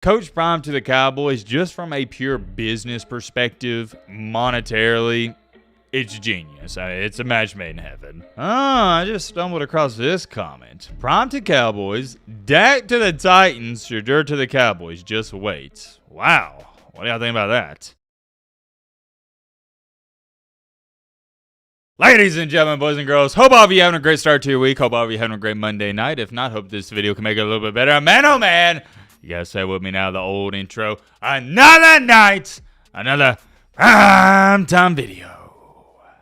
Coach Prime to the Cowboys, just from a pure business perspective, monetarily, it's genius. It's a match made in heaven. I just stumbled across this comment. Prime to Cowboys, Dak to the Titans, Shadur to the Cowboys. Just wait. Wow. What do y'all think about that? Ladies and gentlemen, boys and girls, hope all of you having a great start to your week. Hope all of you having a great Monday night. If not, hope this video can make it a little bit better. Man, oh man. You gotta say with me now the old intro. Another night, another prime time video.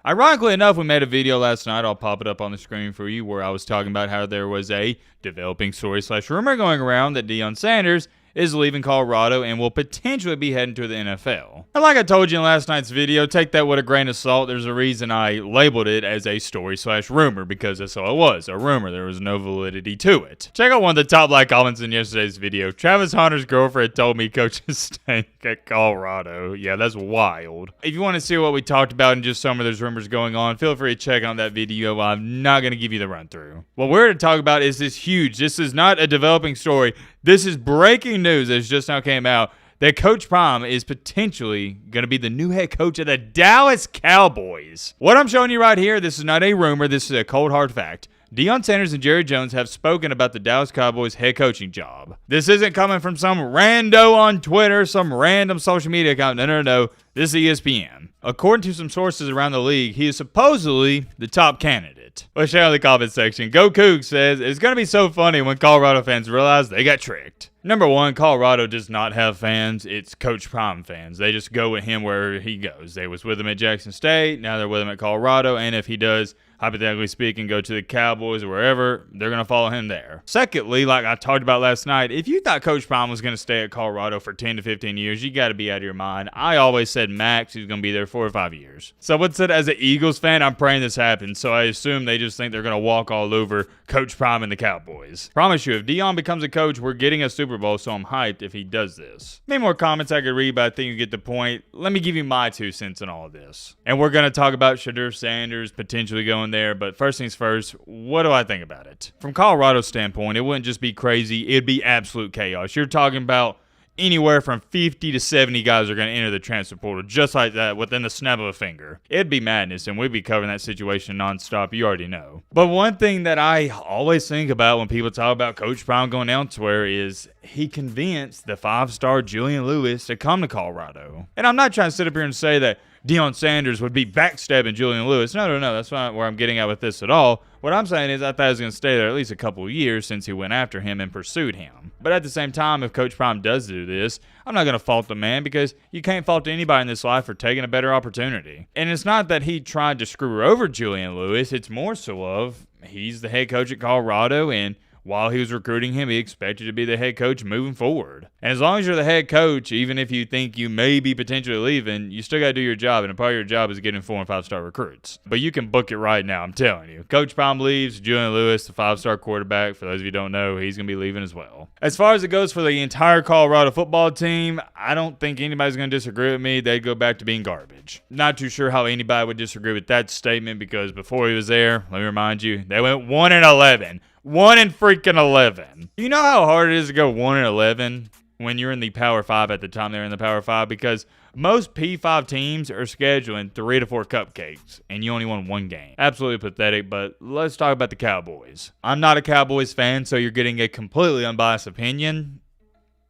Ironically enough, we made a video last night. I'll pop it up on the screen for you where I was talking about how there was a developing story / rumor going around that Deion Sanders is leaving Colorado and will potentially be heading to the NFL. And like I told you in last night's video, take that with a grain of salt. There's a reason I labeled it as a story / rumor, because that's all it was, a rumor. There was no validity to it. Check out one of the top like comments in yesterday's video. Travis Hunter's girlfriend told me coach is staying at Colorado. Yeah, that's wild. If you want to see what we talked about and just some of those rumors going on, feel free to check out that video. I'm not going to give you the run through. What we're going to talk about is this huge, this is not a developing story. This is breaking news that just now came out that Coach Prime is potentially going to be the new head coach of the Dallas Cowboys. What I'm showing you right here, this is not a rumor. This is a cold hard fact. Deion Sanders and Jerry Jones have spoken about the Dallas Cowboys head coaching job. This isn't coming from some rando on Twitter, some random social media account. No. This is ESPN. According to some sources around the league, he is supposedly the top candidate. Let's share in the comment section. Go Cougs says, it's going to be so funny when Colorado fans realize they got tricked. Number one, Colorado does not have fans. It's Coach Prime fans. They just go with him wherever he goes. They was with him at Jackson State. Now they're with him at Colorado. And if he does, hypothetically speaking, go to the Cowboys or wherever, they're going to follow him there. Secondly, like I talked about last night, if you thought Coach Prime was going to stay at Colorado for 10 to 15 years, you got to be out of your mind. I always said max, he's going to be there 4 or 5 years. So what's it, as an Eagles fan, I'm praying this happens. So I assume they just think they're going to walk all over Coach Prime and the Cowboys. Promise you, if Deion becomes a coach, we're getting a Super Bowl, so I'm hyped if he does this. Many more comments I could read, but I think you get the point. Let me give you my 2 cents on all of this. And we're going to talk about Shadur Sanders potentially going there, but first things first, what do I think about it? From Colorado's standpoint, it wouldn't just be crazy, it'd be absolute chaos. You're talking about anywhere from 50 to 70 guys are going to enter the transfer portal just like that within the snap of a finger. It'd be madness, and we'd be covering that situation nonstop. You already know. But one thing that I always think about when people talk about Coach Prime going elsewhere is he convinced the 5-star Julian Lewis to come to Colorado. And I'm not trying to sit up here and say that Deion Sanders would be backstabbing Julian Lewis. No. That's not where I'm getting at with this at all. What I'm saying is I thought he was going to stay there at least a couple of years since he went after him and pursued him. But at the same time, if Coach Prime does do this, I'm not going to fault the man because you can't fault anybody in this life for taking a better opportunity. And it's not that he tried to screw over Julian Lewis. It's more so of he's the head coach at Colorado, and while he was recruiting him, he expected to be the head coach moving forward. And as long as you're the head coach, even if you think you may be potentially leaving, you still got to do your job. And a part of your job is getting 4- and 5-star recruits. But you can book it right now, I'm telling you. Coach Prime leaves, Julian Lewis, the 5-star quarterback, for those of you who don't know, he's going to be leaving as well. As far as it goes for the entire Colorado football team, I don't think anybody's going to disagree with me. They'd go back to being garbage. Not too sure how anybody would disagree with that statement because before he was there, let me remind you, they went 1-11. 1-11. You know how hard it is to go 1-11 when you're in the Power 5 at the time they're in the Power 5? Because most P5 teams are scheduling 3 to 4 cupcakes, and you only won 1 game. Absolutely pathetic, but let's talk about the Cowboys. I'm not a Cowboys fan, so you're getting a completely unbiased opinion.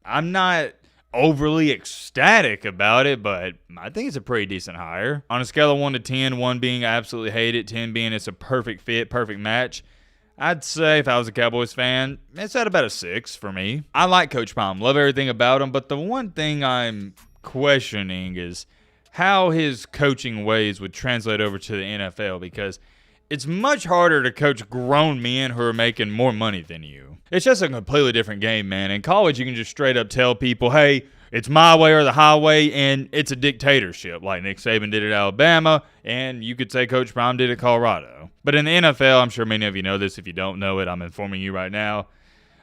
I'm not overly ecstatic about it, but I think it's a pretty decent hire. On a scale of 1 to 10, 1 being I absolutely hate it, 10 being it's a perfect fit, perfect match, I'd say if I was a Cowboys fan, it's at about a 6 for me. I like Coach Prime, love everything about him, but the one thing I'm questioning is how his coaching ways would translate over to the NFL, because it's much harder to coach grown men who are making more money than you. It's just a completely different game, man. In college, you can just straight up tell people, hey, it's my way or the highway, and it's a dictatorship like Nick Saban did at Alabama, and you could say Coach Prime did at Colorado. But in the NFL, I'm sure many of you know this. If you don't know it, I'm informing you right now.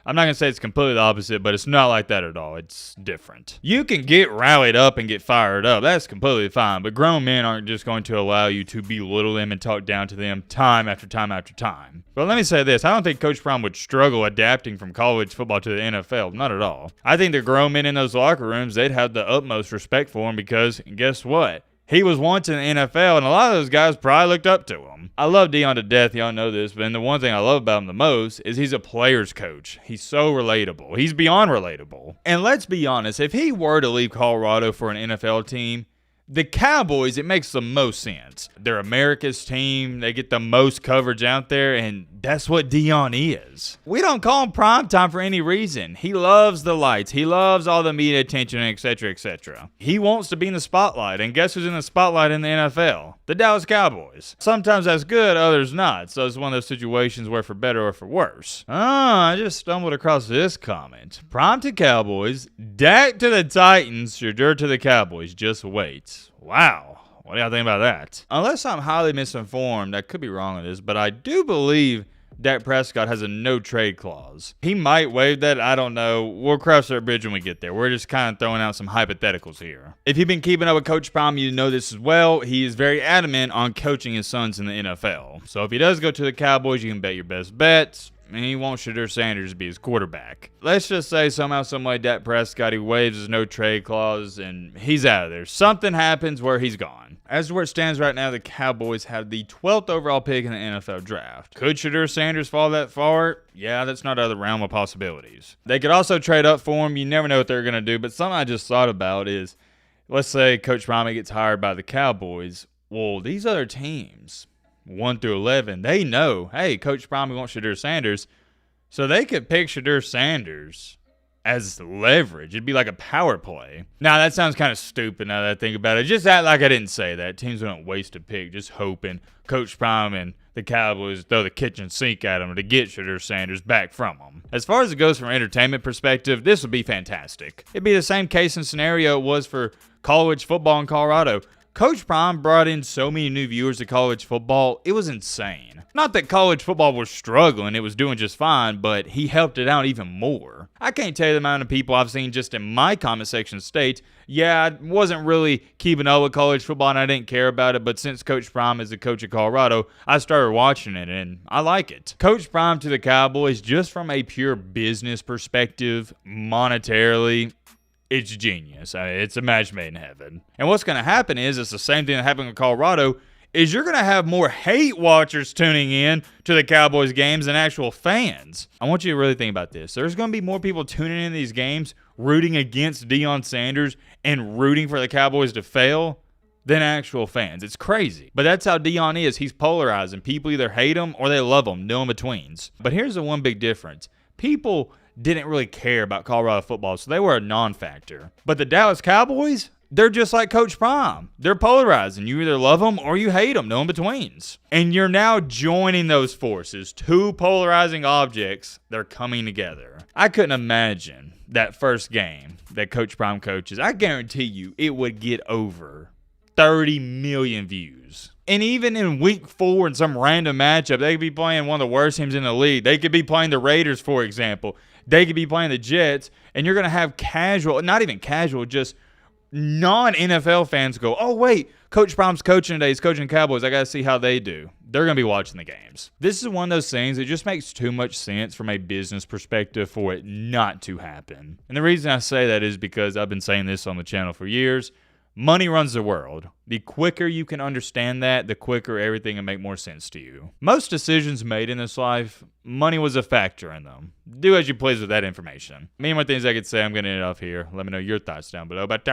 I'm not going to say it's completely the opposite, but it's not like that at all. It's different. You can get rallied up and get fired up. That's completely fine. But grown men aren't just going to allow you to belittle them and talk down to them time after time after time. But let me say this. I don't think Coach Prime would struggle adapting from college football to the NFL. Not at all. I think the grown men in those locker rooms, they'd have the utmost respect for him because guess what? He was once in the NFL, and a lot of those guys probably looked up to him. I love Deion to death. Y'all know this. But the one thing I love about him the most is he's a player's coach. He's so relatable. He's beyond relatable. And let's be honest, if he were to leave Colorado for an NFL team, the Cowboys, it makes the most sense. They're America's team. They get the most coverage out there, and that's what Deion is. We don't call him primetime for any reason. He loves the lights. He loves all the media attention, etc., etc. He wants to be in the spotlight, and guess who's in the spotlight in the NFL? The Dallas Cowboys. Sometimes that's good, others not. So it's one of those situations where for better or for worse. I just stumbled across this comment. Prime to Cowboys, Dak to the Titans, Shedeur to the Cowboys. Just wait. Wow. What do y'all think about that? Unless I'm highly misinformed, I could be wrong on this, but I do believe Dak Prescott has a no-trade clause. He might waive that. I don't know. We'll cross that bridge when we get there. We're just kind of throwing out some hypotheticals here. If you've been keeping up with Coach Prime, you know this as well. He is very adamant on coaching his sons in the NFL. So if he does go to the Cowboys, you can bet your best bets. And he wants Shedeur Sanders to be his quarterback. Let's just say somehow, someway, Dak Prescott, he waives his no-trade clause, and he's out of there. Something happens where he's gone. As to where it stands right now, the Cowboys have the 12th overall pick in the NFL draft. Could Shedeur Sanders fall that far? Yeah, that's not out of the realm of possibilities. They could also trade up for him. You never know what they're going to do. But something I just thought about is, let's say Coach Prime gets hired by the Cowboys. Well, these other teams, 1 through 11, they know, hey, Coach Prime wants Shedeur Sanders, so they could pick Shedeur Sanders as leverage. It'd be like a power play. Now, that sounds kind of stupid now that I think about it. Just act like I didn't say that. Teams wouldn't waste a pick just hoping Coach Prime and the Cowboys throw the kitchen sink at them to get Shedeur Sanders back from them. As far as it goes from an entertainment perspective, this would be fantastic. It'd be the same case and scenario it was for college football in Colorado. Coach Prime brought in so many new viewers to college football, it was insane. Not that college football was struggling, it was doing just fine, but he helped it out even more. I can't tell you the amount of people I've seen just in my comment section state, yeah, I wasn't really keeping up with college football and I didn't care about it, but since Coach Prime is the coach of Colorado, I started watching it and I like it. Coach Prime to the Cowboys, just from a pure business perspective, monetarily, it's genius. It's a match made in heaven. And what's going to happen is, it's the same thing that happened in Colorado, is you're going to have more hate watchers tuning in to the Cowboys games than actual fans. I want you to really think about this. There's going to be more people tuning in these games, rooting against Deion Sanders and rooting for the Cowboys to fail than actual fans. It's crazy. But that's how Deion is. He's polarizing. People either hate him or they love him. No in-betweens. But here's the one big difference. People didn't really care about Colorado football, so they were a non-factor. But the Dallas Cowboys, they're just like Coach Prime. They're polarizing. You either love them or you hate them. No in-betweens. And you're now joining those forces. Two polarizing objects, they're coming together. I couldn't imagine that first game that Coach Prime coaches. I guarantee you it would get over 30 million views. And even in week 4 in some random matchup, they could be playing one of the worst teams in the league. They could be playing the Raiders, for example. They could be playing the Jets. And you're going to have casual, not even casual, just non-NFL fans go, oh, wait, Coach Prime's coaching today. He's coaching Cowboys. I got to see how they do. They're going to be watching the games. This is one of those things that just makes too much sense from a business perspective for it not to happen. And the reason I say that is because I've been saying this on the channel for years. Money runs the world. The quicker you can understand that, the quicker everything will make more sense to you. Most decisions made in this life, money was a factor in them. Do as you please with that information. Many more things I could say. I'm going to end it off here. Let me know your thoughts down below. But